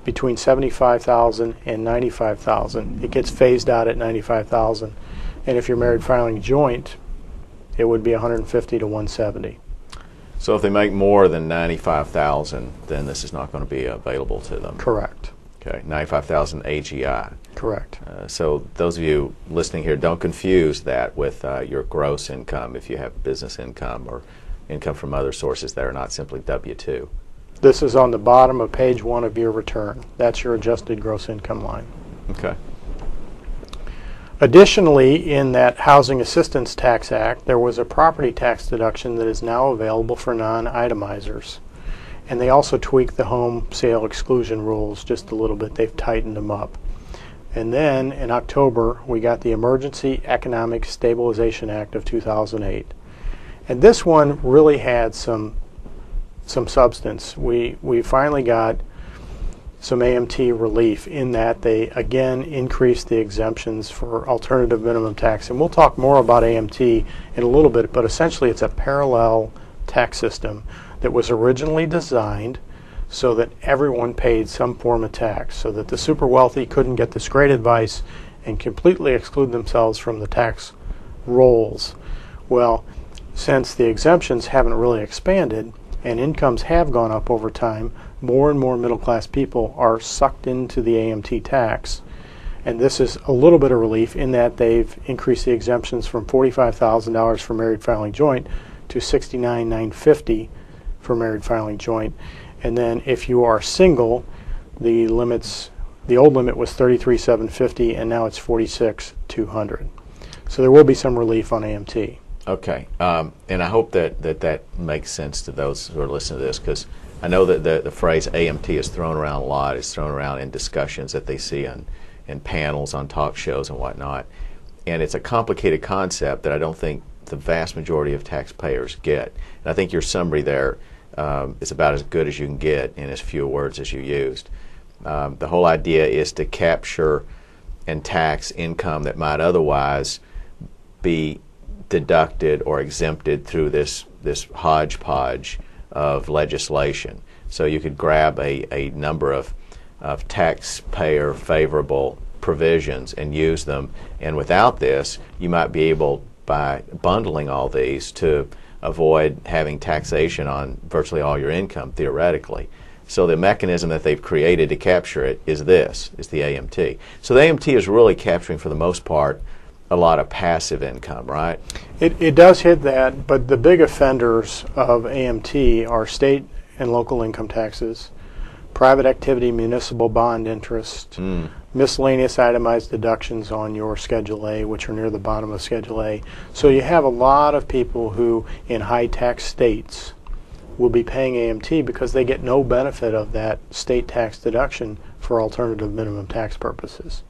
between $75,000 and $95,000. It gets phased out at $95,000, and if you're married filing joint, it would be $150 to $170. So if they make more than $95,000, then this is not going to be available to them. Correct. Okay, $95,000 AGI. Correct. So those of you listening here, don't confuse that with your gross income if you have business income or income from other sources that are not simply W-2. This is on the bottom of page 1 of your return. That's your adjusted gross income line. Okay. Additionally, in that Housing Assistance Tax Act, there was a property tax deduction that is now available for non-itemizers. And they also tweaked the home sale exclusion rules just a little bit. They've tightened them up. And then in October, we got the Emergency Economic Stabilization Act of 2008. And this one really had some substance. We finally got some AMT relief in that they again increased the exemptions for alternative minimum tax. And we'll talk more about AMT in a little bit, but essentially it's a parallel tax system that was originally designed so that everyone paid some form of tax, so that the super wealthy couldn't get this great advice and completely exclude themselves from the tax rolls. Well, since the exemptions haven't really expanded and incomes have gone up over time, more and more middle-class people are sucked into the AMT tax. And this is a little bit of relief in that they've increased the exemptions from $45,000 for married filing joint to $69,950 for married filing joint. And then if you are single, the old limit was $33,750 and now it's $46,200. So there will be some relief on AMT. Okay, and I hope that makes sense to those who are listening to this, because I know that the phrase AMT is thrown around a lot. It's thrown around in discussions that they see in panels, on talk shows and whatnot. And it's a complicated concept that I don't think the vast majority of taxpayers get. And I think your summary there is about as good as you can get in as few words as you used. The whole idea is to capture and tax income that might otherwise be deducted or exempted through this hodgepodge of legislation. So you could grab a number of taxpayer favorable provisions and use them, and without this you might be able, by bundling all these, to avoid having taxation on virtually all your income theoretically. So the mechanism that they've created to capture it is the AMT. So the AMT is really capturing, for the most part, a lot of passive income, right? It does hit that, but the big offenders of AMT are state and local income taxes, private activity municipal bond interest, miscellaneous itemized deductions on your Schedule A, which are near the bottom of Schedule A. So you have a lot of people who, in high tax states, will be paying AMT because they get no benefit of that state tax deduction for alternative minimum tax purposes.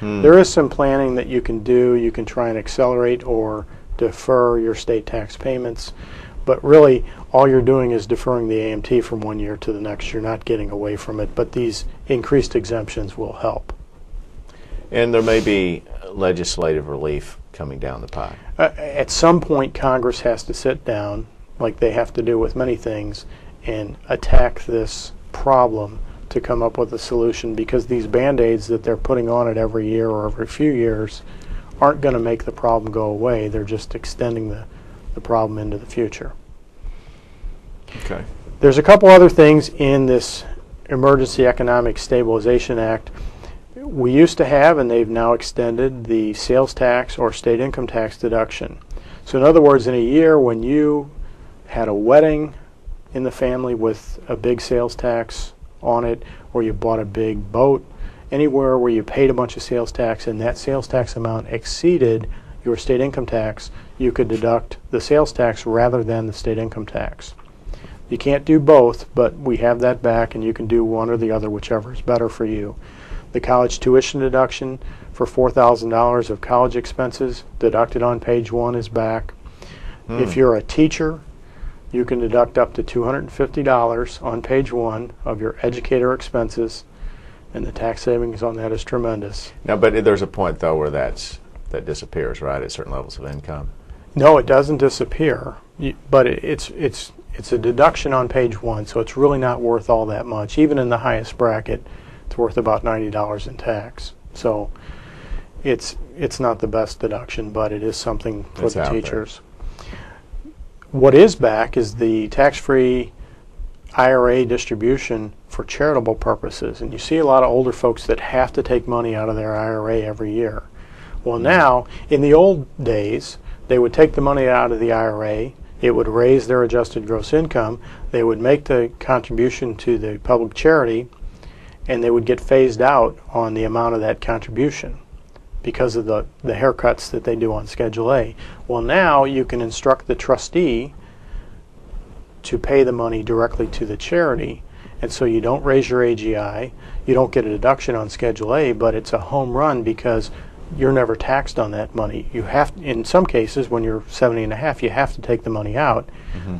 There is some planning that you can do. You can try and accelerate or defer your state tax payments, but really all you're doing is deferring the AMT from one year to the next. You're not getting away from it, but these increased exemptions will help. And there may be legislative relief coming down the pipe. At some point, Congress has to sit down, like they have to do with many things, and attack this problem to come up with a solution, because these Band-Aids that they're putting on it every year or every few years aren't going to make the problem go away. They're just extending the problem into the future. Okay. There's a couple other things in this Emergency Economic Stabilization Act. We used to have, and they've now extended, the sales tax or state income tax deduction. So in other words, in a year when you had a wedding in the family with a big sales tax on it, or you bought a big boat, anywhere where you paid a bunch of sales tax and that sales tax amount exceeded your state income tax, you could deduct the sales tax rather than the state income tax. You can't do both, but we have that back, and you can do one or the other, whichever is better for you. The college tuition deduction for $4,000 of college expenses deducted on page 1 is back. If you're a teacher, you can deduct up to $250 on page 1 of your educator expenses, and the tax savings on that is tremendous. Now, but there's a point, though, where that disappears, right, at certain levels of income? No, it doesn't disappear, but it's it's a deduction on page 1, so it's really not worth all that much. Even in the highest bracket, it's worth about $90 in tax. So it's not the best deduction, but it is something for the teachers. What is back is the tax-free IRA distribution for charitable purposes. And you see a lot of older folks that have to take money out of their IRA every year. Well, now, in the old days, they would take the money out of the IRA, it would raise their adjusted gross income, they would make the contribution to the public charity, and they would get phased out on the amount of that contribution because of the haircuts that they do on Schedule A. Well, now you can instruct the trustee to pay the money directly to the charity, and so you don't raise your AGI, you don't get a deduction on Schedule A, but it's a home run because you're never taxed on that money. You have, in some cases, when you're 70 and a half, you have to take the money out.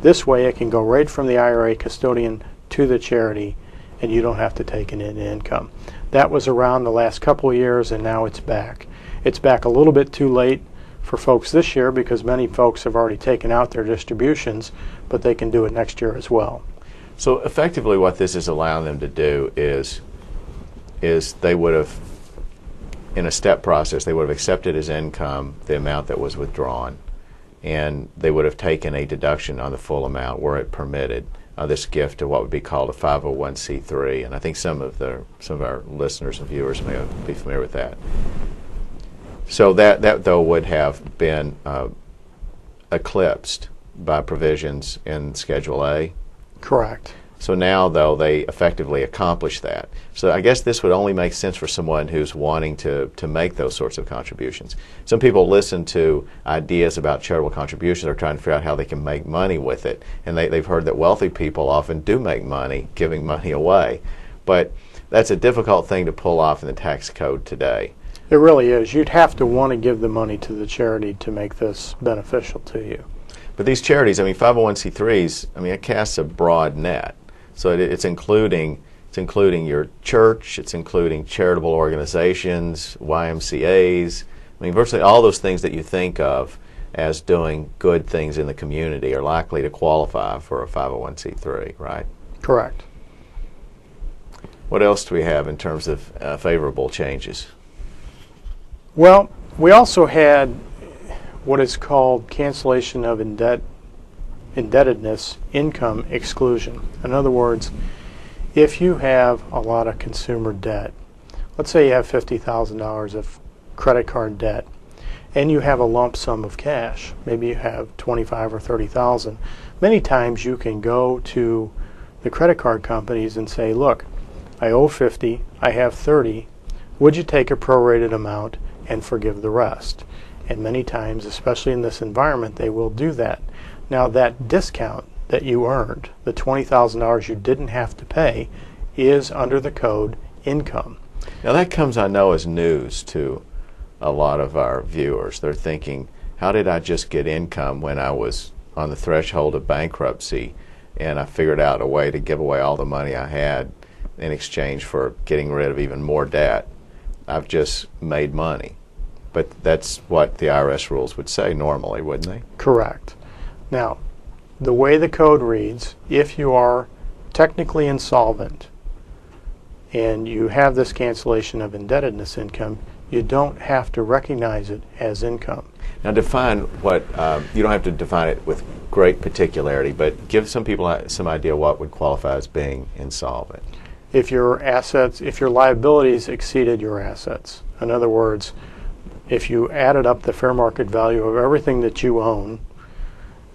This way it can go right from the IRA custodian to the charity, and you don't have to take it in income. That was around the last couple of years, and now it's back. It's back a little bit too late for folks this year because many folks have already taken out their distributions, but they can do it next year as well. So effectively what this is allowing them to do is they would have, in a step process, they would have accepted as income the amount that was withdrawn, and they would have taken a deduction on the full amount were it permitted, this gift to what would be called a 501c3, and I think some of our listeners and viewers may be familiar with that. So that though would have been eclipsed by provisions in Schedule A. Correct. So now, though, they effectively accomplish that. So I guess this would only make sense for someone who's wanting to make those sorts of contributions. Some people listen to ideas about charitable contributions or trying to figure out how they can make money with it. And they've heard that wealthy people often do make money giving money away. But that's a difficult thing to pull off in the tax code today. It really is. You'd have to want to give the money to the charity to make this beneficial to you. But these charities, I mean, 501c3s, I mean, it casts a broad net. So it's including your church, it's including charitable organizations, YMCAs. I mean, virtually all those things that you think of as doing good things in the community are likely to qualify for a 501c3, right? Correct. What else do we have in terms of favorable changes? Well, we also had what is called cancellation of indebtedness income exclusion. In other words, if you have a lot of consumer debt, let's say you have $50,000 of credit card debt, and you have a lump sum of cash, maybe you have $25,000 or $30,000, many times you can go to the credit card companies and say, look, I owe 50, I have 30, would you take a prorated amount and forgive the rest? And many times, especially in this environment, they will do that. Now that discount that you earned, the $20,000 you didn't have to pay, is under the code income. Now that comes, I know, as news to a lot of our viewers. They're thinking, how did I just get income when I was on the threshold of bankruptcy and I figured out a way to give away all the money I had in exchange for getting rid of even more debt? I've just made money. But that's what the IRS rules would say normally, wouldn't they? Correct. Now, the way the code reads, if you are technically insolvent and you have this cancellation of indebtedness income, you don't have to recognize it as income. Now define what, you don't have to define it with great particularity, but give some people some idea what would qualify as being insolvent. If your assets, if your liabilities exceeded your assets, in other words, if you added up the fair market value of everything that you own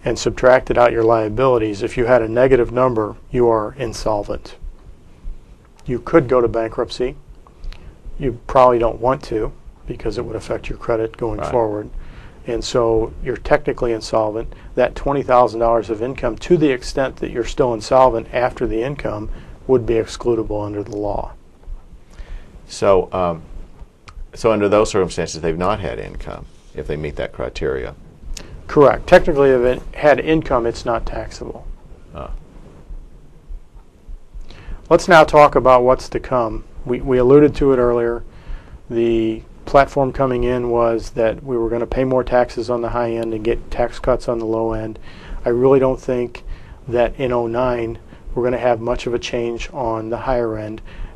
and subtracted out your liabilities, if you had a negative number, you are insolvent. You could go to bankruptcy. You probably don't want to because it would affect your credit going forward. And so you're technically insolvent. That $20,000 of income, to the extent that you're still insolvent after the income, would be excludable under the law. So, so under those circumstances, they've not had income if they meet that criteria. Correct. Technically, if it had income, it's not taxable. Let's now talk about what's to come. We alluded to it earlier. The platform coming in was that we were going to pay more taxes on the high end and get tax cuts on the low end. I really don't think that in '09 we're going to have much of a change on the higher end.